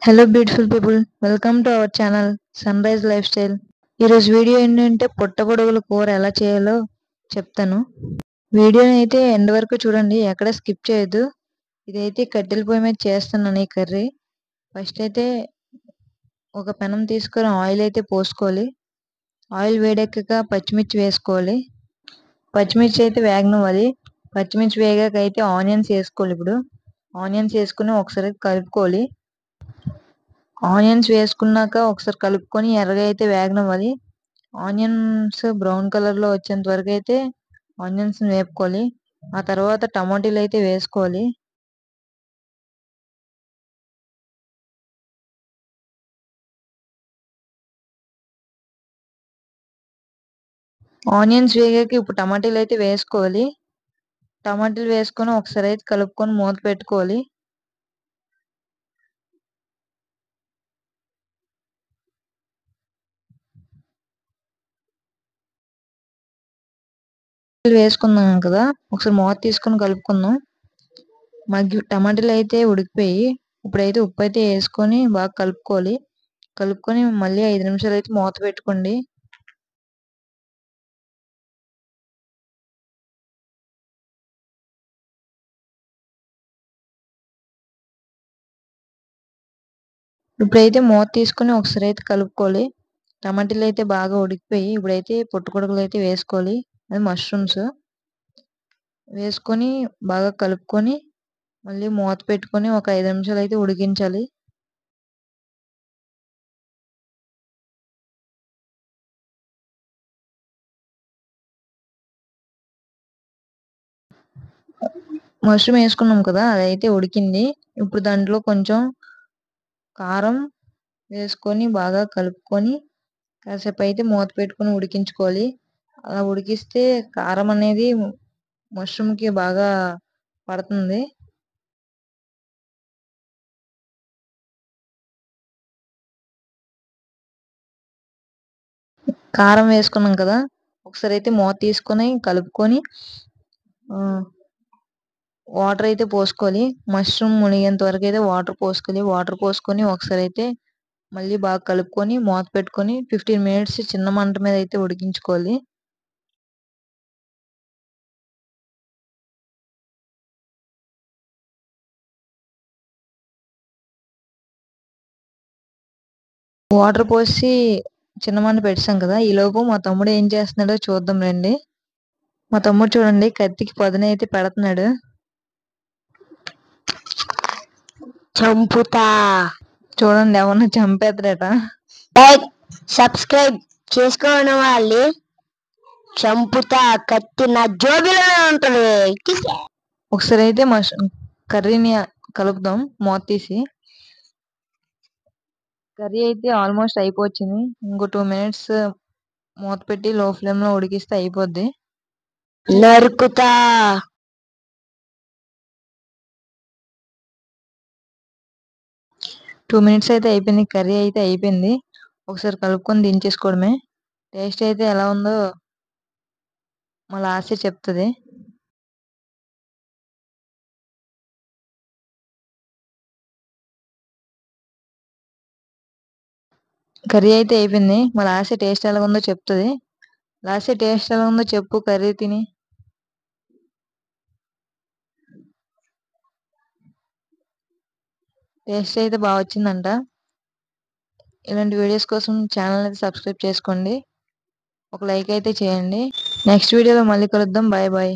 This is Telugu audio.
Hello beautiful people, welcome to our channel sunrise life style. ఈరోజు వీడియో ఏంటంటే పుట్టగొడుగుల కూర ఎలా చేయాలో చెప్తాను. వీడియోని అయితే ఎండ్ వరకు చూడండి, ఎక్కడ స్కిప్ చేయొద్దు. ఇదైతే కట్టెల పొయ్యి మీద చేస్తున్నాను ఈ కర్రీ. ఫస్ట్ అయితే ఒక పెనం తీసుకొని ఆయిల్ అయితే పోసుకోవాలి. ఆయిల్ వేడెక్కక పచ్చిమిర్చి వేసుకోవాలి. పచ్చిమిర్చి అయితే వేగనివ్వాలి. పచ్చిమిర్చి వేగాక అయితే ఆనియన్స్ వేసుకోవాలి. ఇప్పుడు ఆనియన్స్ వేసుకుని ఒకసారి కలుపుకోవాలి. ఆనియన్స్ వేసుకున్నాక ఒకసారి కలుపుకొని ఎర్రగా అయితే వేగనివ్వాలి. ఆనియన్స్ బ్రౌన్ కలర్లో వచ్చేంత వరకు అయితే ఆనియన్స్ వేపుకోవాలి. ఆ తర్వాత టమాటీలు అయితే వేసుకోవాలి. ఆనియన్స్ వేగాక ఇప్పుడు టమాటీలు అయితే వేసుకోవాలి. టమాటీలు వేసుకొని ఒకసారి అయితే కలుపుకొని మూత పెట్టుకోవాలి. వేసుకున్నాం కదా, ఒకసారి మూత తీసుకొని కలుపుకుందాం. టమాటాలు అయితే ఉడికిపోయి ఇప్పుడైతే ఉప్పు అయితే వేసుకొని బాగా కలుపుకోవాలి. కలుపుకొని మళ్ళీ 5 నిమిషాలు అయితే మూత పెట్టుకోండి. ఇప్పుడైతే మూత తీసుకొని ఒకసారి అయితే కలుపుకోవాలి. టమాటాలు అయితే బాగా ఉడికిపోయి ఇప్పుడైతే పుట్టగొడుగులు అయితే వేసుకోవాలి. అది మష్రూమ్స్ వేసుకొని బాగా కలుపుకొని మళ్ళీ మూత పెట్టుకొని ఒక 5 నిమిషాలు అయితే ఉడికించాలి. మష్రూమ్ వేసుకున్నాం కదా, అదైతే ఉడికింది. ఇప్పుడు దాంట్లో కొంచెం కారం వేసుకొని బాగా కలుపుకొని కాసేపు అయితే మూత పెట్టుకొని ఉడికించుకోవాలి. అలా ఉడికిస్తే కారం అనేది మష్రూమ్కి బాగా పడుతుంది. కారం వేసుకున్నాం కదా, ఒకసారి అయితే మూత తీసుకొని కలుపుకొని వాటర్ అయితే పోసుకోవాలి. మష్రూమ్ మునిగేంత వరకు అయితే వాటర్ పోసుకోవాలి. వాటర్ పోసుకొని ఒకసారి అయితే మళ్ళీ బాగా కలుపుకొని మూత పెట్టుకొని 15 మినిట్స్ చిన్న మంట మీద అయితే ఉడికించుకోవాలి. వాటర్ పోసి చిన్న మంట పెట్టాం కదా, ఈలోపు మా తమ్ముడు ఏం చేస్తున్నాడో చూద్దాం రండి. మా తమ్ముడు చూడండి, కత్తికి పదును అయితే పెడుతున్నాడు. చంపుతా. చూడండి, ఎవరిని చంపేద్దరట. లైక్ సబ్స్క్రైబ్ చేసుకోని వాళ్ళు చంపుతా. కత్తి నా జోబిలోనే ఉంటది. ఒకసారి అయితే కర్రీని కలుపుదాం మూత తీసి. కర్రీ అయితే ఆల్మోస్ట్ అయిపోయింది. ఇంకో 2 మినిట్స్ మూత పెట్టి లో ఫ్లేమ్ లో ఉడికిస్తే అయిపోద్ది. నరుకుతా. 2 మినిట్స్ అయితే అయిపోయింది. కర్రీ అయితే అయిపోయింది. ఒకసారి కలుపుకొని దించేసుకోవడమే. టేస్ట్ అయితే ఎలా ఉందో మా లాస్ట్ చెప్తుంది. కర్రీ అయితే అయిపోయింది. మా లాస్ట్ టేస్ట్ ఎలా ఉందో చెప్తుంది. లాస్ట్ టేస్ట్ ఎలా ఉందో చెప్పు కర్రీ తిని. టేస్ట్ అయితే బాగా వచ్చిందంట. ఇలాంటి వీడియోస్ కోసం ఛానల్ అయితే సబ్స్క్రైబ్ చేసుకోండి. ఒక లైక్ అయితే చేయండి. నెక్స్ట్ వీడియోలో మళ్ళీ కలుద్దాం. Bye bye.